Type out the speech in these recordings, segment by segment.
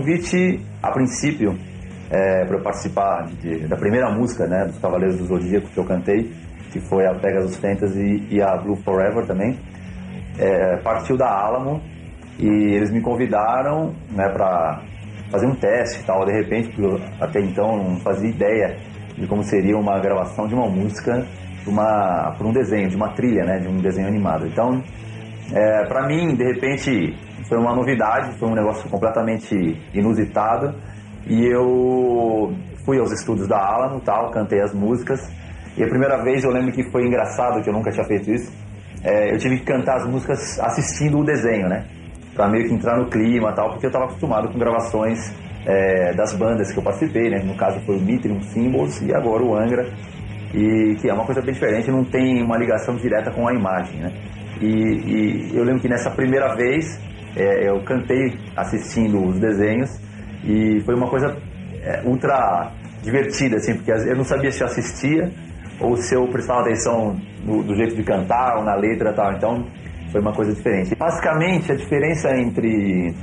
convite, a princípio, para eu participar da primeira música, né, dos Cavaleiros do Zodíaco que eu cantei, que foi a Pegasus Fantasy e a Blue Forever também, partiu da Alamo, e eles me convidaram, né, para fazer um teste e tal. De repente, porque eu até então não fazia ideia de como seria uma gravação de uma música para um desenho, de uma trilha, né, de um desenho animado. Então, para mim, de repente, foi uma novidade, foi um negócio completamente inusitado, e eu fui aos estúdios da Alamo, tal, cantei as músicas, e a primeira vez eu lembro que foi engraçado, que eu nunca tinha feito isso, eu tive que cantar as músicas assistindo o desenho, né, para meio que entrar no clima, tal, porque eu estava acostumado com gravações das bandas que eu participei, né, no caso foi o Mithril Symbols e agora o Angra, e que é uma coisa bem diferente, não tem uma ligação direta com a imagem, né. E eu lembro que nessa primeira vez eu cantei assistindo os desenhos, e foi uma coisa ultra divertida, assim, porque eu não sabia se eu assistia ou se eu prestava atenção do jeito de cantar ou na letra e tal. Então foi uma coisa diferente. Basicamente, a diferença entre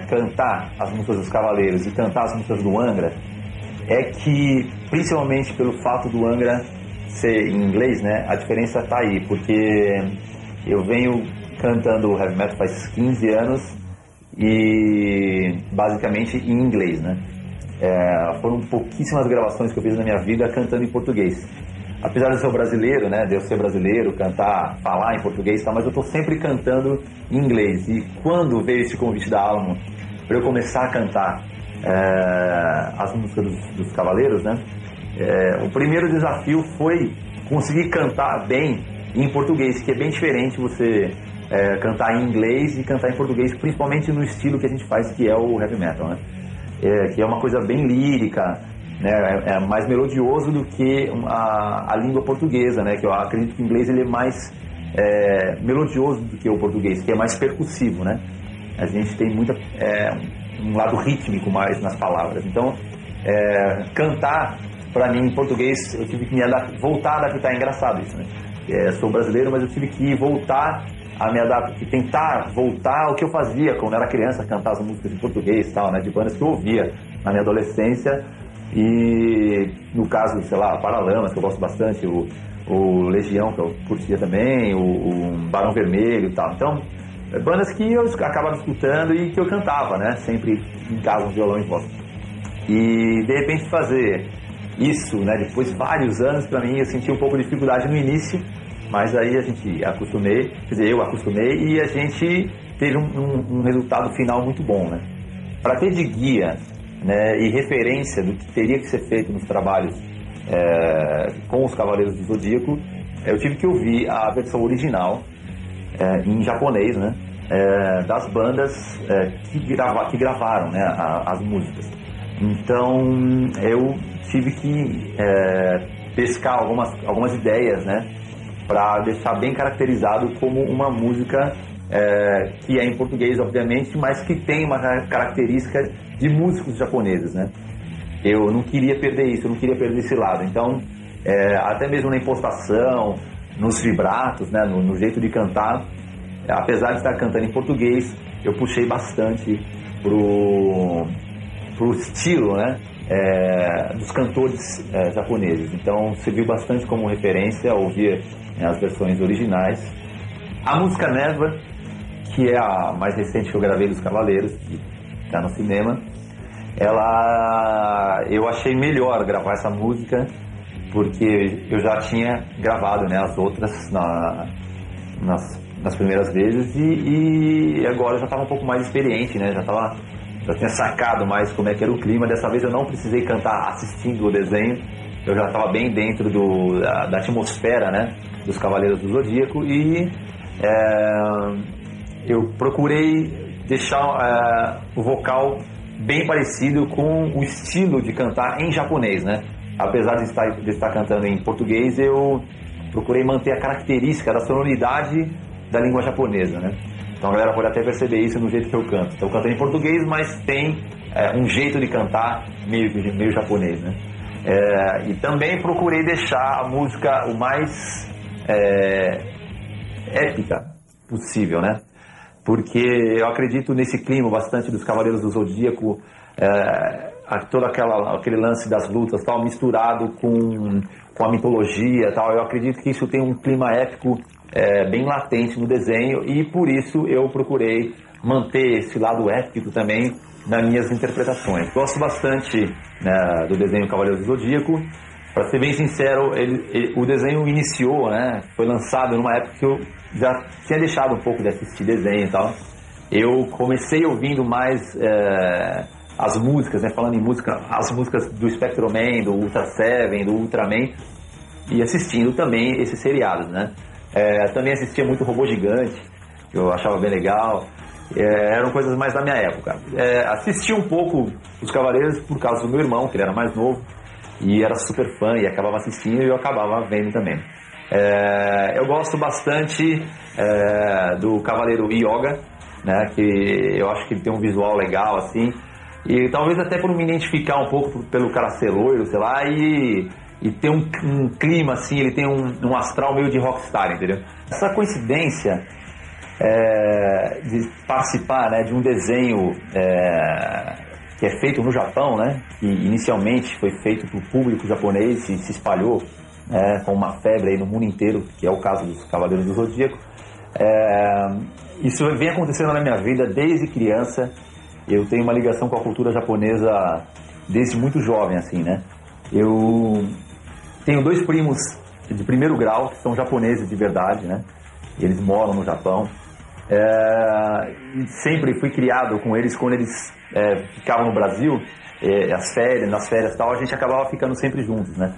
cantar as músicas dos Cavaleiros e cantar as músicas do Angra é que, principalmente pelo fato do Angra ser em inglês, né, a diferença tá aí, porque eu venho cantando heavy metal faz 15 anos e basicamente em inglês, né. Foram pouquíssimas gravações que eu fiz na minha vida cantando em português. Apesar de eu ser brasileiro, né, de eu ser brasileiro, cantar, falar em português, tá, mas eu tô sempre cantando em inglês. E quando veio esse convite da Alamo para eu começar a cantar as músicas dos Cavaleiros, né, o primeiro desafio foi conseguir cantar bem em português, que é bem diferente você cantar em inglês e cantar em português, principalmente no estilo que a gente faz, que é o heavy metal, né? Que é uma coisa bem lírica, né? É mais melodioso do que a língua portuguesa, né? Que eu acredito que o inglês ele é mais melodioso do que o português, que é mais percussivo, né? A gente tem um lado rítmico mais nas palavras. Então, cantar, para mim, em português, eu tive que voltar a adaptar. É engraçado isso, né? Sou brasileiro, mas eu tive que voltar a me adaptar, tentar voltar ao que eu fazia quando eu era criança, cantar as músicas em português, tal, né, de bandas que eu ouvia na minha adolescência. E no caso, sei lá, Paralamas, que eu gosto bastante, o Legião, que eu curtia também, o Barão Vermelho e tal. Então, bandas que eu acabava escutando e que eu cantava, né, sempre em casa, um violão e voz. E de repente fazer isso, né, depois de vários anos, para mim eu senti um pouco de dificuldade no início, mas aí a gente acostumei, quer dizer, eu acostumei, e a gente teve um resultado final muito bom, né. Para ter de guia, né, e referência do que teria que ser feito nos trabalhos com os Cavaleiros do Zodíaco, eu tive que ouvir a versão original em japonês, né, das bandas que gravaram, né, as músicas. Então eu tive que pescar algumas ideias, né, para deixar bem caracterizado como uma música que é em português, obviamente, mas que tem uma característica de músicos japoneses, né? Eu não queria perder isso, eu não queria perder esse lado. Então, até mesmo na impostação, nos vibratos, né, no jeito de cantar, apesar de estar cantando em português, eu puxei bastante pro estilo, né, dos cantores japoneses. Então, serviu bastante como referência ouvir as versões originais. A música Never, que é a mais recente que eu gravei dos Cavaleiros, que está no cinema, eu achei melhor gravar essa música, porque eu já tinha gravado, né, as outras nas primeiras vezes, e agora eu já estava um pouco mais experiente, né, já tinha sacado mais como é que era o clima. Dessa vez eu não precisei cantar assistindo o desenho, eu já estava bem dentro da atmosfera, né, dos Cavaleiros do Zodíaco, e eu procurei deixar o vocal bem parecido com o estilo de cantar em japonês, né? Apesar de estar cantando em português, eu procurei manter a característica da sonoridade da língua japonesa, né? Então a galera pode até perceber isso no jeito que eu canto. Estou cantando em português, mas tem um jeito de cantar meio japonês, né? E também procurei deixar a música o mais épica possível, né? porque eu acredito nesse clima bastante dos Cavaleiros do Zodíaco, todo aquele lance das lutas tal, misturado com a mitologia tal. Eu acredito que isso tem um clima épico bem latente no desenho, e por isso eu procurei manter esse lado épico também nas minhas interpretações. Gosto bastante, né, do desenho Cavaleiros do Zodíaco. Para ser bem sincero, o desenho iniciou, né, foi lançado numa época que eu já tinha deixado um pouco de assistir desenho e tal. Eu comecei ouvindo mais as músicas, né, falando em música, as músicas do Spectrum Man, do Ultra Seven, do Ultraman, e assistindo também esses seriados, né. Também assistia muito Robô Gigante, que eu achava bem legal. Eram coisas mais da minha época. Assisti um pouco os Cavaleiros por causa do meu irmão, que ele era mais novo e era super fã e acabava assistindo, e eu acabava vendo também. Eu gosto bastante do Cavaleiro Yoga, né, que eu acho que ele tem um visual legal assim, e talvez até por me identificar um pouco pelo cara ser loiro, sei lá, e tem um clima assim, ele tem um astral meio de rockstar, entendeu? Essa coincidência de participar, né, de um desenho que é feito no Japão, né, que inicialmente foi feito para o público japonês e se espalhou com uma febre aí no mundo inteiro, que é o caso dos Cavaleiros do Zodíaco. Isso vem acontecendo na minha vida desde criança. Eu tenho uma ligação com a cultura japonesa desde muito jovem, assim, né. Eu tenho 2 primos de primeiro grau que são japoneses de verdade, né. Eles moram no Japão. Sempre fui criado com eles quando eles ficavam no Brasil, nas férias e tal, a gente acabava ficando sempre juntos, né?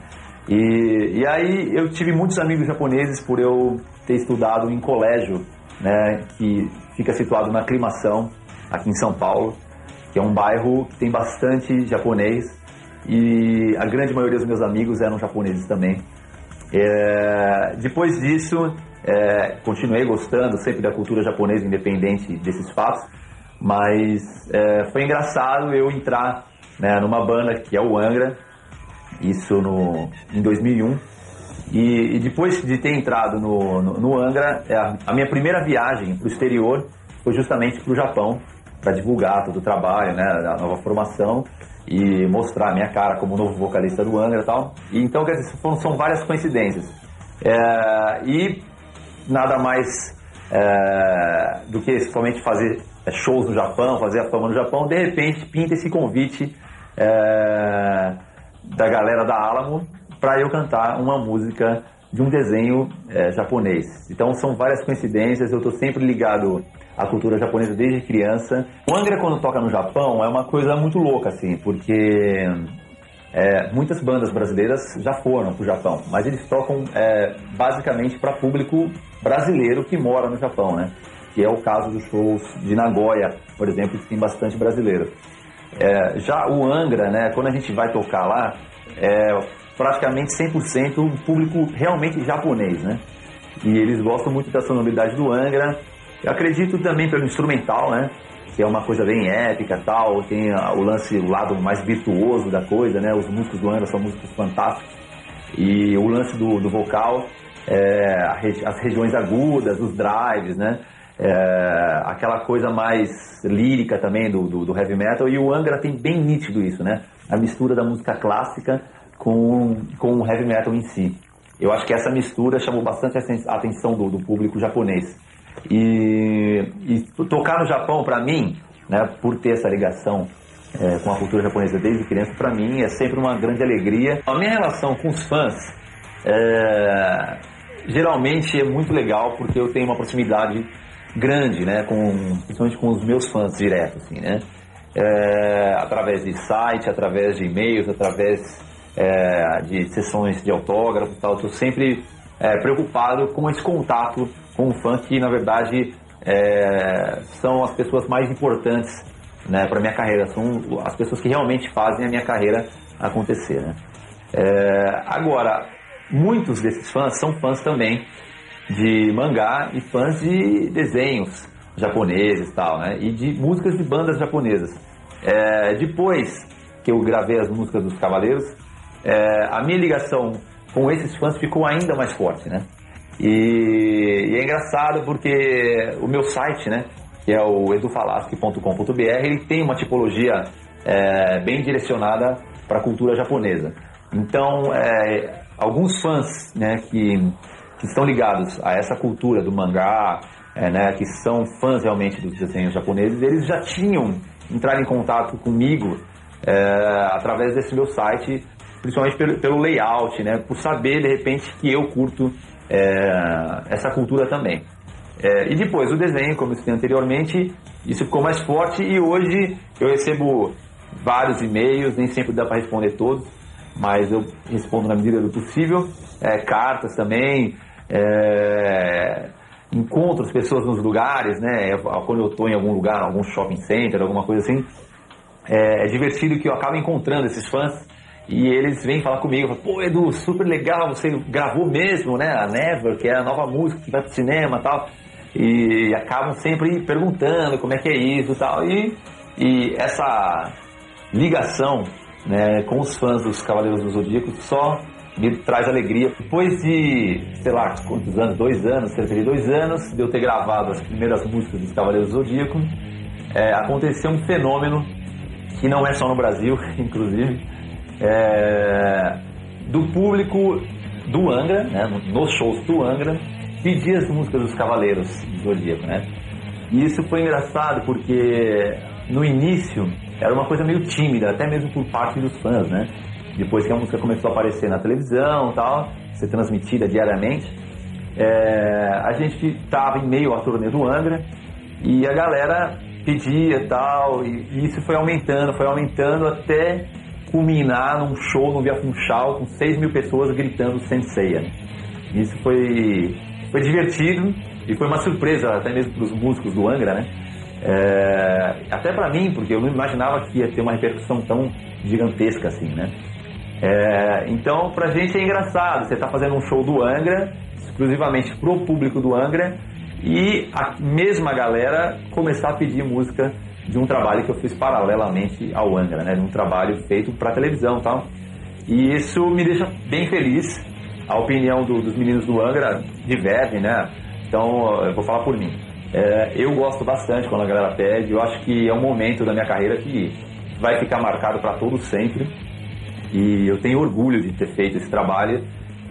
E aí eu tive muitos amigos japoneses por eu ter estudado em colégio, né, que fica situado na Aclimação, aqui em São Paulo, que é um bairro que tem bastante japonês, e a grande maioria dos meus amigos eram japoneses também. Depois disso, continuei gostando sempre da cultura japonesa, independente desses fatos, mas foi engraçado eu entrar, né, numa banda que é o Angra, isso em 2001, e depois de ter entrado no Angra, a minha primeira viagem para o exterior foi justamente para o Japão, para divulgar todo o trabalho, né, da nova formação, e mostrar a minha cara como novo vocalista do Angra e tal. E então, quer dizer, são várias coincidências. E nada mais do que somente fazer shows no Japão, fazer a fama no Japão. De repente pinta esse convite da galera da Alamo para eu cantar uma música de um desenho japonês. Então são várias coincidências, eu estou sempre ligado à cultura japonesa desde criança. O Angra, quando toca no Japão, é uma coisa muito louca, assim, porque muitas bandas brasileiras já foram para o Japão, mas eles tocam basicamente para público brasileiro que mora no Japão, né? Que é o caso dos shows de Nagoya, por exemplo, que tem bastante brasileiro. Já o Angra, né, quando a gente vai tocar lá, praticamente 100% um público realmente japonês, né? E eles gostam muito da sonoridade do Angra. Eu acredito também pelo instrumental, né? Que é uma coisa bem épica, tal, tem o lado mais virtuoso da coisa, né? Os músicos do Angra são músicos fantásticos. E o lance do vocal, as regiões agudas, os drives, né? Aquela coisa mais lírica também do heavy metal, e o Angra tem bem nítido isso, né? A mistura da música clássica com o heavy metal em si. Eu acho que essa mistura chamou bastante a atenção do público japonês. E tocar no Japão, para mim, né, por ter essa ligação com a cultura japonesa desde criança, para mim é sempre uma grande alegria. A minha relação com os fãs geralmente é muito legal, porque eu tenho uma proximidade grande, né, principalmente com os meus fãs diretos, assim, né, através de site, através de e-mails, através de sessões de autógrafo e tal. Estou sempre preocupado com esse contato com o fã, que na verdade são as pessoas mais importantes, né, para a minha carreira, são as pessoas que realmente fazem a minha carreira acontecer, né. Agora, muitos desses fãs são fãs também de mangá e fãs de desenhos japoneses e tal, né, e de músicas de bandas japonesas. Depois que eu gravei as músicas dos Cavaleiros, a minha ligação com esses fãs ficou ainda mais forte, né? E é engraçado porque o meu site, né, que é o edufalaschi.com.br. Ele tem uma tipologia bem direcionada para a cultura japonesa. Então, alguns fãs, né, que estão ligados a essa cultura do mangá, né, que são fãs realmente dos desenhos japoneses, eles já tinham entrado em contato comigo através desse meu site, principalmente pelo layout, né, por saber de repente que eu curto essa cultura também. E depois o desenho, como eu citei anteriormente, isso ficou mais forte, e hoje eu recebo vários e-mails, nem sempre dá para responder todos, mas eu respondo na medida do possível, cartas também, encontro as pessoas nos lugares, né? Quando eu estou em algum lugar, algum shopping center, alguma coisa assim, é divertido que eu acabo encontrando esses fãs e eles vêm falar comigo, falam, pô, Edu, super legal, você gravou mesmo, né, a Never, que é a nova música que vai pro cinema e tal, e acabam sempre perguntando como é que é isso e tal, e essa ligação, né, com os fãs dos Cavaleiros do Zodíaco só me traz alegria. Depois de, sei lá, quantos anos, 2 anos, cerca de 2 anos, de eu ter gravado as primeiras músicas dos Cavaleiros do Zodíaco, aconteceu um fenômeno que não é só no Brasil, inclusive, do público do Angra, né, nos shows do Angra, pedir as músicas dos Cavaleiros do Zodíaco, né? E isso foi engraçado porque no início era uma coisa meio tímida, até mesmo por parte dos fãs, né? Depois que a música começou a aparecer na televisão e tal, ser transmitida diariamente, a gente estava em meio à turnê do Angra e a galera pedia e tal, e isso foi aumentando até culminar num show no Via Funchal com 6 mil pessoas gritando Senseiya. Isso foi divertido e foi uma surpresa até mesmo para os músicos do Angra, né? Até para mim, porque eu não imaginava que ia ter uma repercussão tão gigantesca assim, né? Então pra gente é engraçado, você tá fazendo um show do Angra exclusivamente pro público do Angra e a mesma galera começar a pedir música de um trabalho que eu fiz paralelamente ao Angra, né? De um trabalho feito para televisão e tal, e isso me deixa bem feliz. A opinião dos meninos do Angra diverge, né? Então eu vou falar por mim. Eu gosto bastante quando a galera pede. Eu acho que é um momento da minha carreira que vai ficar marcado para todo sempre. E eu tenho orgulho de ter feito esse trabalho,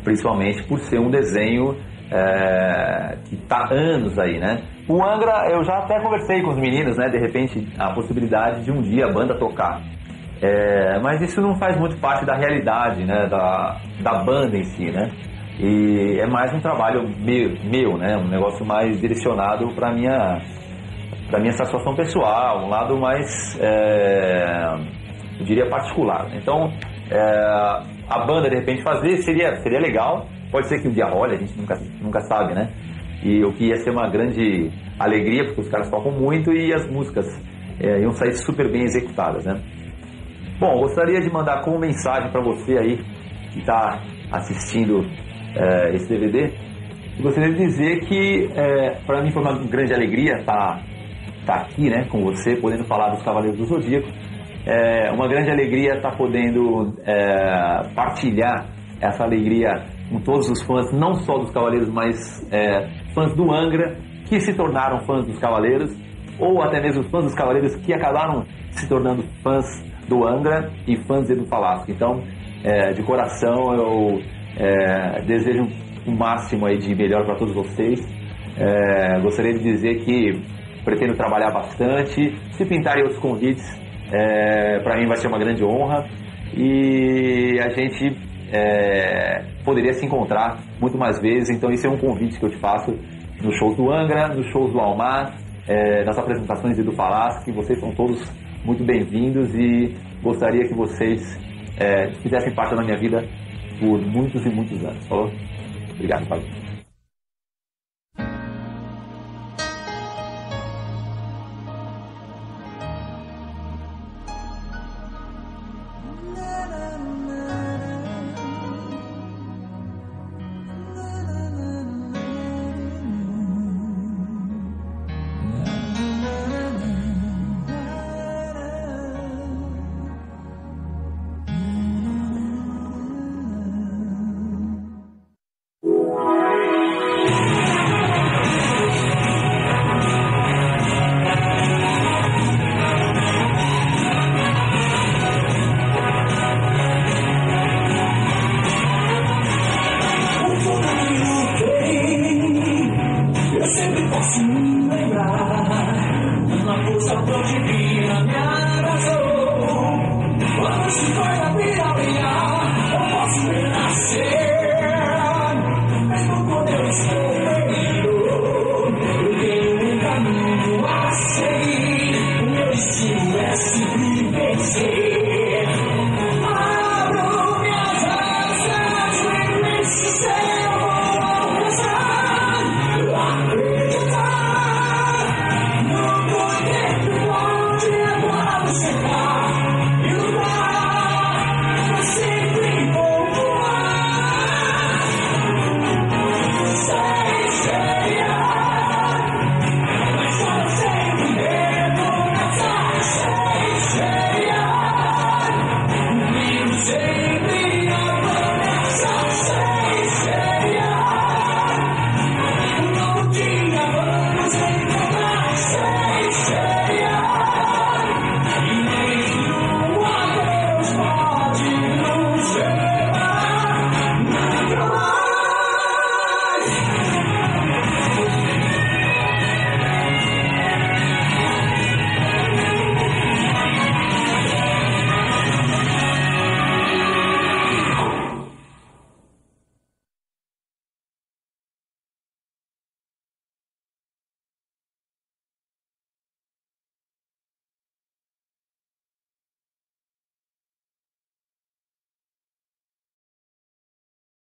principalmente por ser um desenho que está anos aí, né? O Angra, eu já até conversei com os meninos, né? De repente, a possibilidade de um dia a banda tocar. Mas isso não faz muito parte da realidade, né? Da banda em si, né? E é mais um trabalho meu, né? Um negócio mais direcionado para minha satisfação pessoal, um lado mais, eu diria, particular. Então, a banda de repente fazer seria legal. Pode ser que um dia role, a gente nunca sabe, né? E o que ia ser uma grande alegria, porque os caras tocam muito e as músicas iam sair super bem executadas, né? Bom, gostaria de mandar como mensagem para você aí que está assistindo esse DVD. Eu gostaria de dizer que para mim foi uma grande alegria estar aqui, né, com você, podendo falar dos Cavaleiros do Zodíaco. Uma grande alegria estar podendo partilhar essa alegria com todos os fãs, não só dos Cavaleiros, mas fãs do Angra, que se tornaram fãs dos Cavaleiros, ou até mesmo fãs dos Cavaleiros que acabaram se tornando fãs do Angra e fãs do Falaschi. Então, de coração, eu desejo o máximo aí de melhor para todos vocês. Gostaria de dizer que pretendo trabalhar bastante. Se pintarem outros convites, para mim vai ser uma grande honra. E a gente poderia se encontrar muito mais vezes. Então, esse é um convite que eu te faço nos shows do Angra, nos shows do Almar, nas apresentações do Falaschi. Vocês são todos muito bem-vindos e gostaria que vocês fizessem parte da minha vida por muitos e muitos anos. Falou? Obrigado, Paulo. Renascer, mesmo quando eu estou